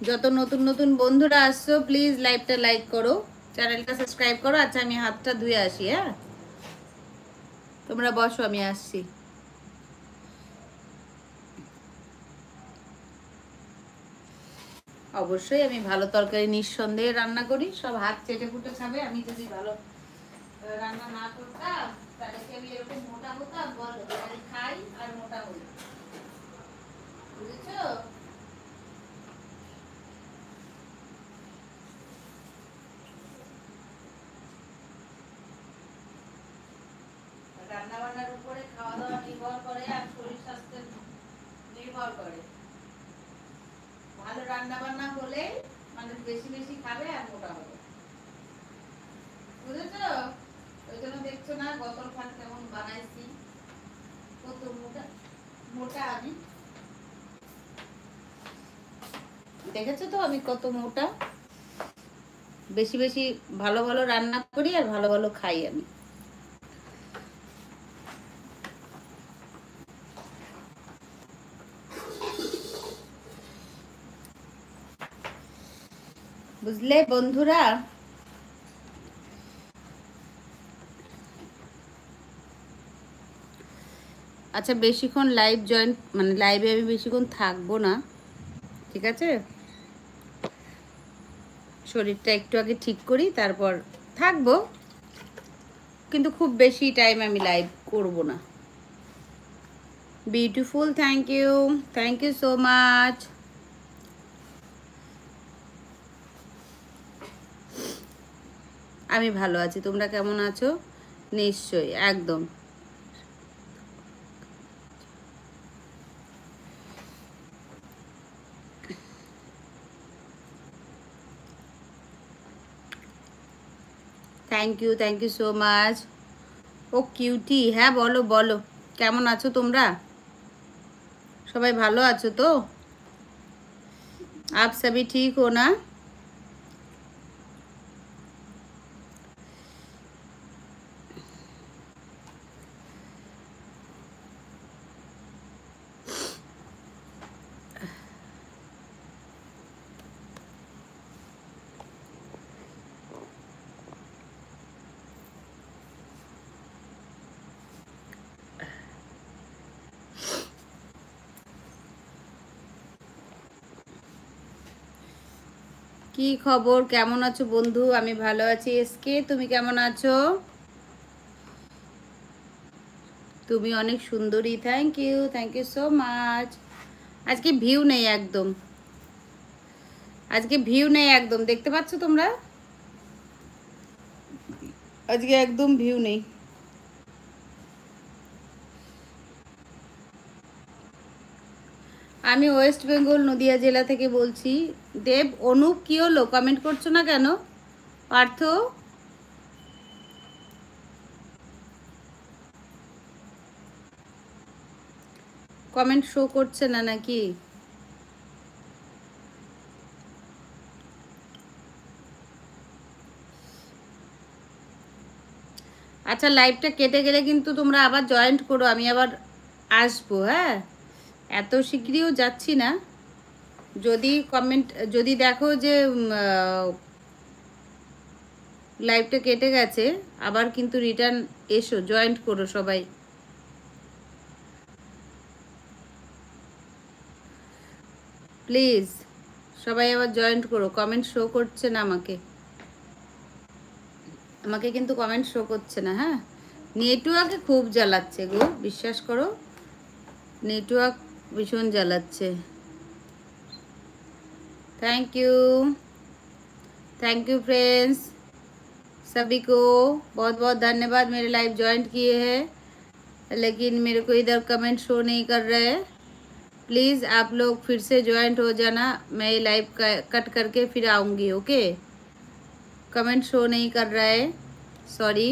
যত নতুন নতুন বন্ধুরা আসছো প্লিজ লাইভটা লাইক করো, চ্যানেলটা সাবস্ক্রাইব করো। আচ্ছা আমি হাতটা ধুয়ে আসি, হ্যাঁ তোমরা বসো, আমি আসছি। অবশ্যই আমি ভালো তরকারি নিঃসন্দেহে রান্না করি, সব হাত চেটে ফুটে খাবে। আমি যদি ভালো রান্না না করতাম তাহলে কি আমি এরকম মোটা হতাম? বলো, খালি খাই আর মোটা হই, বুঝেছো? রান্না বান্নার উপরে খাওয়া দাওয়া নির্ভর করে আর শরীর স্বাস্থ্যের নির্ভর করে। ভালো রান্না বান্না হলে মানুষ বেশি বেশি খাবে আর মোটা হবে, বুঝেছো? ওই জন্য দেখছো না গতর খান কেমন বানাইছি, কত মোটা মোটা আমি। দেখেছো তো আমি কত মোটা? বেশি বেশি ভালো ভালো রান্না করি আর ভালো ভালো খাই আমি। বুঝলে বন্ধুরা? আচ্ছা বেশিক্ষণ লাইভ জয়েন মানে লাইভে আমি বেশিক্ষণ থাকবো না, ঠিক আছে? শরীরটা একটু আগে ঠিক করি তারপর থাকবো, কিন্তু খুব বেশি টাইম আমি লাইভ করব না। Beautiful, thank you so much. আমি ভালো আছি, তোমরা কেমন আছো? নিশ্চয়ই, একদম। Thank you so much. ও কিউটি, হ্যাঁ বলো বলো, কেমন আছো তোমরা? সবাই ভালো আছো তো? आप सभी ठीक हो ना? কি খবর, কেমন আছো বন্ধু? আমি ভালো আছি। এসকে তুমি কেমন আছো? তুমি অনেক সুন্দরী, থ্যাংক ইউ সো মাচ। আজকে ভিউ নেই একদম, আজকে ভিউ নেই একদম, দেখতে পাচ্ছ তোমরা? আজকে একদম ভিউ নেই। আমি ওয়েস্ট বেঙ্গল নদিয়া জেলা থেকে বলছি। দেব, অনুপ কি হলো, কমেন্ট করছো না কেন? পার্থ, কমেন্ট শো করছে না নাকি? আচ্ছা লাইভটা কেটে গেলে কিন্তু তোমরা আবার জয়েন্ট করো, আমি আবার আসবো, হ্যাঁ? এত শীঘ্রইও যাচ্ছি না। যদি কমেন্ট, যদি দেখো যে লাইভটা কেটে গেছে, আবার কিন্তু রিটার্ন এসো, জয়েন্ট করো সবাই। প্লিজ সবাই আবার জয়েন্ট করো, কমেন্ট শো করছে না আমাকে, আমাকে কিন্তু কমেন্ট শো করছে না, হ্যাঁ? নেটওয়ার্কে খুব জ্বালাচ্ছে গো, বিশ্বাস করো, নেটওয়ার্ক ভীষণ জ্বালাচ্ছে। थैंक यू फ्रेंड्स, सभी को बहुत बहुत धन्यवाद मेरे लाइव ज्वाइन किए हैं, लेकिन मेरे को इधर कमेंट शो नहीं कर रहे हैं। प्लीज़ आप लोग फिर से ज्वाइंट हो जाना, मैं ये लाइव कट करके फिर आऊँगी, ओके? कमेंट शो नहीं कर रहा है, सॉरी।